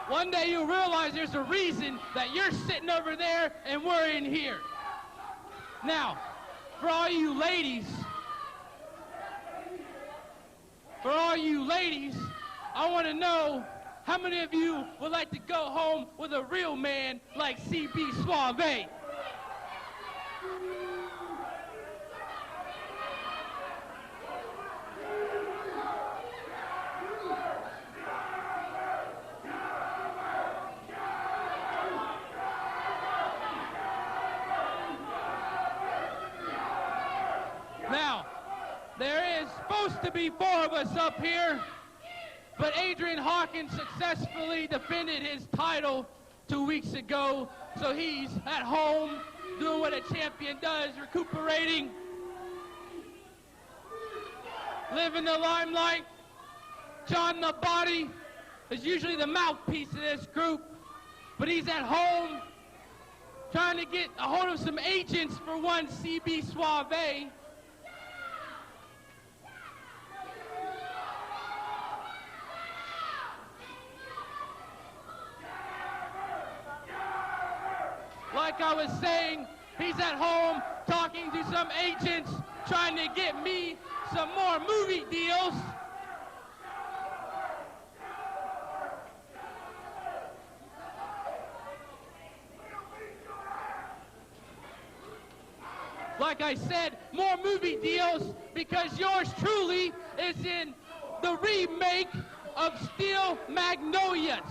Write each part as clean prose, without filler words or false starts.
One day you'll realize there's a reason that you're sitting over there and we're in here. Now, for all you ladies, I want to know how many of you would like to go home with a real man like CB Suave? Now, there is supposed to be 4 of us up here, but Adrian Hawkins successfully defended his title 2 weeks ago, so he's at home doing what a champion does, recuperating, living the limelight. John the Body is usually the mouthpiece of this group, but he's at home trying to get a hold of some agents for one CB Suave. Like I was saying, he's at home talking to some agents, trying to get me some more movie deals. Like I said, more movie deals, because yours truly is in the remake of Steel Magnolias.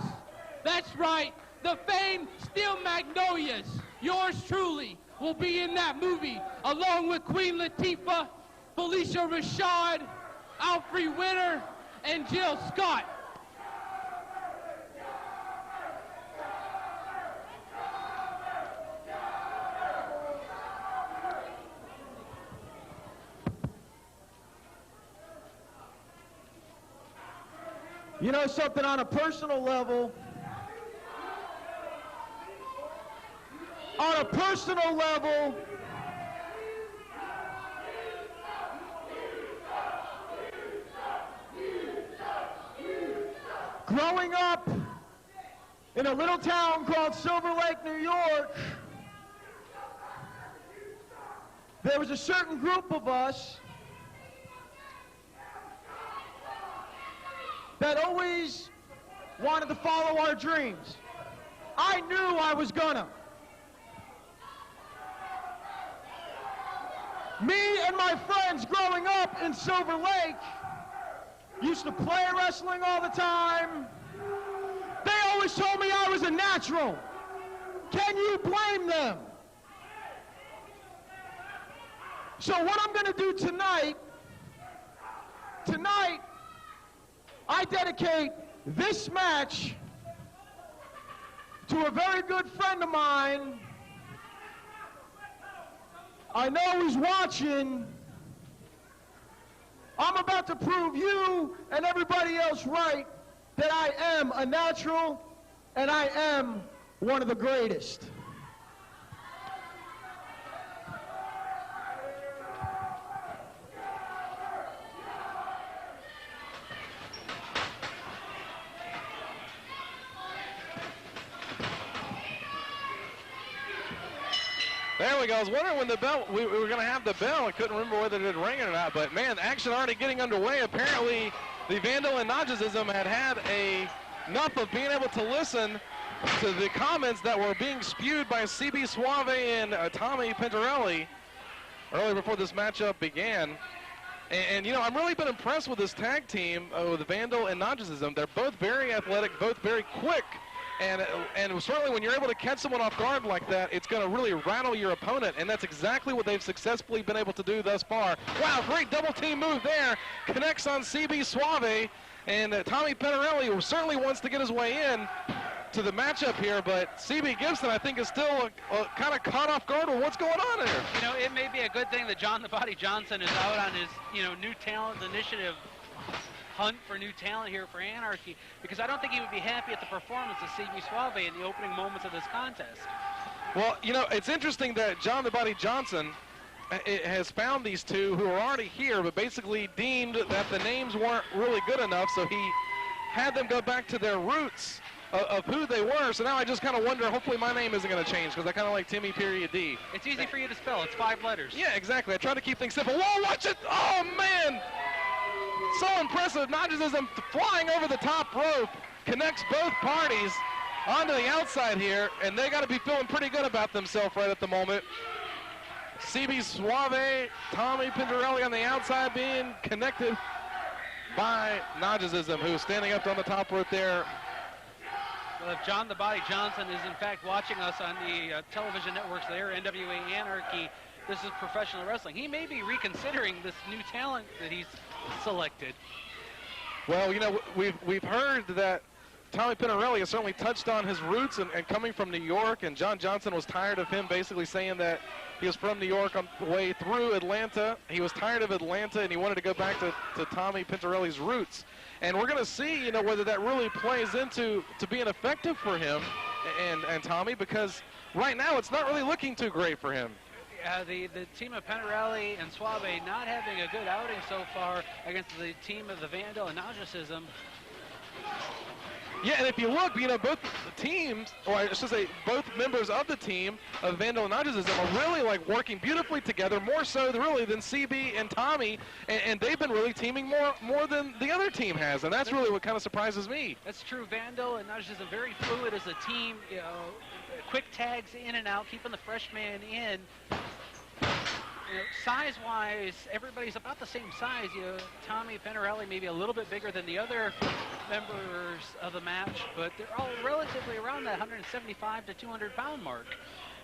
That's right. The famed Steel Magnolias, yours truly, will be in that movie, along with Queen Latifah, Felicia Rashad, Alfre Winter, and Jill Scott. You know something, on a personal level, growing up in a little town called Silver Lake, New York, there was a certain group of us that always wanted to follow our dreams. I knew I was gonna. Me and my friends growing up in Silver Lake used to play wrestling all the time. They always told me I was a natural. Can you blame them? So what I'm gonna do tonight, I dedicate this match to a very good friend of mine. I know he's watching. I'm about to prove you and everybody else right that I am a natural and I am one of the greatest. There we go. I was wondering when the bell, we were going to have the bell. I couldn't remember whether it had rang or not. But, man, action already getting underway. Apparently, the Vandal Najasim had enough of being able to listen to the comments that were being spewed by CB Suave and Tommy Penirelli earlier before this matchup began. And, you know, I've really been impressed with this tag team with Vandal and Najasim. They're both very athletic, both very quick. And certainly when you're able to catch someone off guard like that, it's going to really rattle your opponent, and that's exactly what they've successfully been able to do thus far. Wow, great double team move there. Connects on CB Suave, and Tommy Penirelli certainly wants to get his way in to the matchup here, but CB Gibson, I think, is still kind of caught off guard with what's going on here. You know, it may be a good thing that John the Body Johnson is out on his, you know, new talent initiative hunt for new talent here for Anarchy, because I don't think he would be happy at the performance of CB Suave in the opening moments of this contest. Well, you know, it's interesting that John the Body Johnson has found these two who are already here, but basically deemed that the names weren't really good enough, so he had them go back to their roots of who they were. So now I just kind of wonder, hopefully my name isn't going to change because I kind of like Timmy period D. It's easy for you to spell. It's 5 letters. Yeah, exactly. I try to keep things simple. Whoa, watch it. Oh, man. So impressive. Najasim flying over the top rope. Connects both parties onto the outside here. And they got to be feeling pretty good about themselves right at the moment. CB Suave, Tommy Penirelli on the outside being connected by Najasim, who's standing up on the top rope there. Well, if John the Body Johnson is in fact watching us on the television networks there, NWA Anarchy, this is professional wrestling. He may be reconsidering this new talent that he's selected. Well, you know, we've heard that Tommy Penirelli has certainly touched on his roots and coming from New York, and John Johnson was tired of him basically saying that he was from New York on the way through Atlanta. He was tired of Atlanta, and he wanted to go back to Tommy Penirelli's roots. And we're going to see, you know, whether that really plays into being effective for him and Tommy, because right now it's not really looking too great for him. The team of Penirelli and Suave not having a good outing so far against the team of the Vandal and Najasim. Yeah, and if you look, you know, both the teams, or I should say both members of the team of Vandal and Najasim are really like working beautifully together, more so really than CB and Tommy, and they've been really teaming more than the other team has, and that's really what kind of surprises me. That's true. Vandal and Najasim very fluid as a team, you know, quick tags in and out, keeping the fresh man in. You know, size-wise, everybody's about the same size. You know, Tommy Penirelli maybe a little bit bigger than the other members of the match, but they're all relatively around that 175 to 200-pound mark.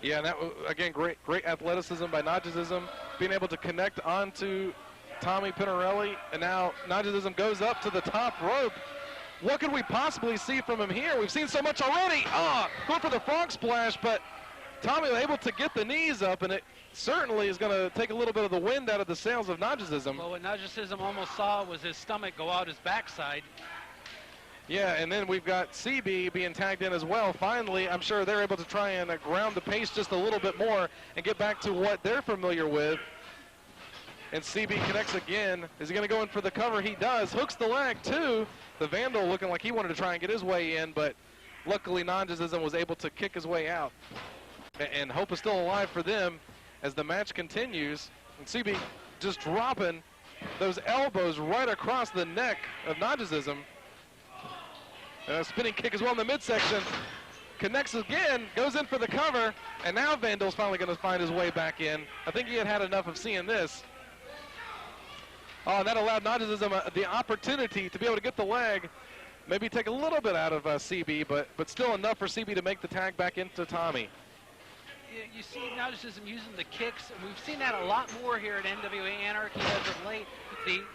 Yeah, and that again, great athleticism by Najasim, being able to connect onto Tommy Penirelli, and now Najasim goes up to the top rope. What could we possibly see from him here? We've seen so much already. Going for the frog splash, but Tommy was able to get the knees up, and it certainly is going to take a little bit of the wind out of the sails of Najasim. Well, what Najasim almost saw was his stomach go out his backside. Yeah, and then we've got CB being tagged in as well. Finally, I'm sure they're able to try and ground the pace just a little bit more and get back to what they're familiar with. And CB connects again. Is he going to go in for the cover? He does. Hooks the leg, too. The Vandal looking like he wanted to try and get his way in, but luckily Najasim was able to kick his way out. And hope is still alive for them as the match continues. And CB just dropping those elbows right across the neck of Najasim. And a spinning kick as well in the midsection. Connects again, goes in for the cover, and now Vandal's finally going to find his way back in. I think he had enough of seeing this. Oh, and that allowed Najasim the opportunity to be able to get the leg, maybe take a little bit out of CB, but still enough for CB to make the tag back into Tommy. You see Najasim using the kicks, and we've seen that a lot more here at NWA Anarchy as of late.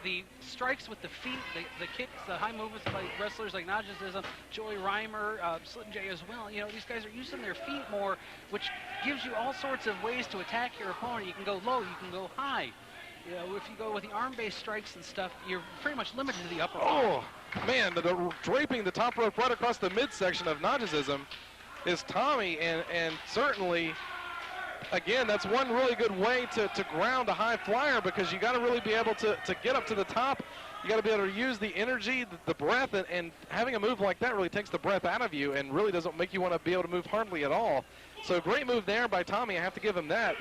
The strikes with the feet, the kicks, the high movements by wrestlers like Najasim, Joey Reimer, Slim J as well. You know, these guys are using their feet more, which gives you all sorts of ways to attack your opponent. You can go low, you can go high. You know, if you go with the arm-based strikes and stuff, you're pretty much limited to the upper body. Oh, man, draping the top rope right across the midsection of Najasim is Tommy, and certainly, again, that's one really good way to ground a high flyer, because you got to really be able to get up to the top. You got to be able to use the energy, the breath, and having a move like that really takes the breath out of you and really doesn't make you want to be able to move hardly at all. So great move there by Tommy. I have to give him that.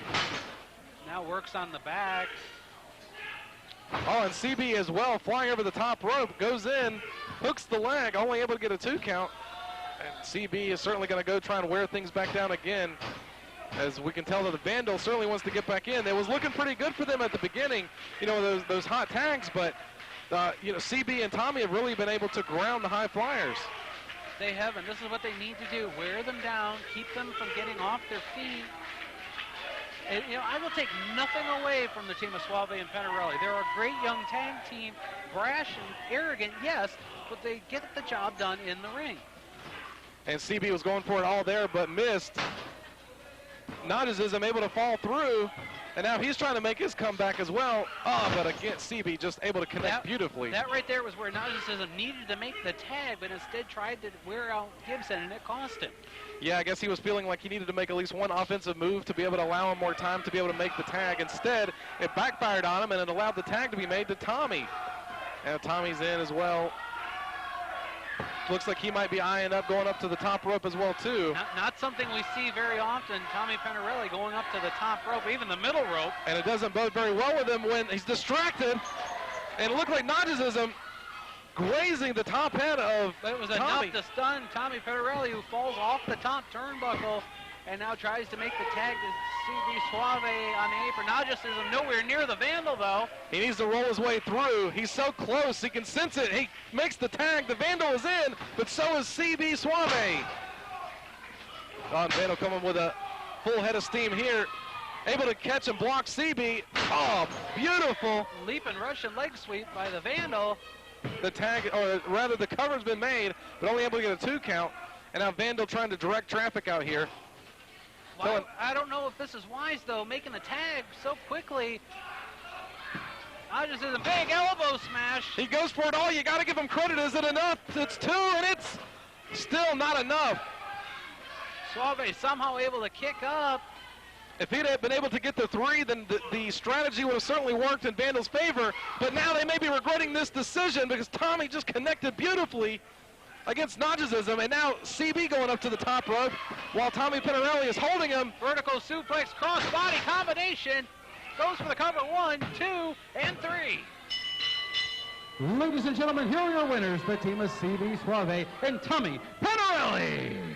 Now works on the back. Oh, and CB as well, flying over the top rope, goes in, hooks the leg, only able to get a 2 count. And CB is certainly going to go try and wear things back down again. As we can tell that the Vandal certainly wants to get back in. It was looking pretty good for them at the beginning, you know, those hot tags, but, you know, CB and Tommy have really been able to ground the high flyers. They have, and this is what they need to do. Wear them down, keep them from getting off their feet. And, you know, I will take nothing away from the team of Suave and Penirelli. They're a great young tag team, brash and arrogant, yes, but they get the job done in the ring. And CB was going for it all there, but missed. Najasim able to fall through, and now he's trying to make his comeback as well. Oh, but again, CB just able to connect beautifully. That right there was where Najasim needed to make the tag, but instead tried to wear out Gibson, and it cost him. Yeah, I guess he was feeling like he needed to make at least one offensive move to be able to allow him more time to be able to make the tag. Instead, it backfired on him, and it allowed the tag to be made to Tommy. And Tommy's in as well. Looks like he might be eyeing up, going up to the top rope as well, too. Not something we see very often. Tommy Penirelli going up to the top rope, even the middle rope. And it doesn't bode very well with him when he's distracted. And it looked like Najasim grazing the top head of It was Tommy. enough to stun Tommy Penirelli, who falls off the top turnbuckle and now tries to make the tag to CB Suave on the apron. Najasim nowhere near the Vandal, though. He needs to roll his way through. He's so close. He can sense it. He makes the tag. The Vandal is in, but so is CB Suave. Vandal coming with a full head of steam here. Able to catch and block CB. Oh, beautiful. Leaping Russian leg sweep by the Vandal. The tag, or rather the cover's been made, but only able to get a 2 count. And now Vandal trying to direct traffic out here. Well, I don't know if this is wise, though, making the tag so quickly. Najasim, a big elbow smash. He goes for it all. You got to give him credit. Is it enough? It's 2, and it's still not enough. Suave somehow able to kick up. If he'd have been able to get the 3, then the strategy would have certainly worked in Vandal's favor. But now they may be regretting this decision because Tommy just connected beautifully against Najasim, and now CB going up to the top rope while Tommy Penirelli is holding him. Vertical suplex, cross-body combination. Goes for the cover, 1, 2, and 3. Ladies and gentlemen, here are your winners, the team of CB Suave and Tommy Penirelli.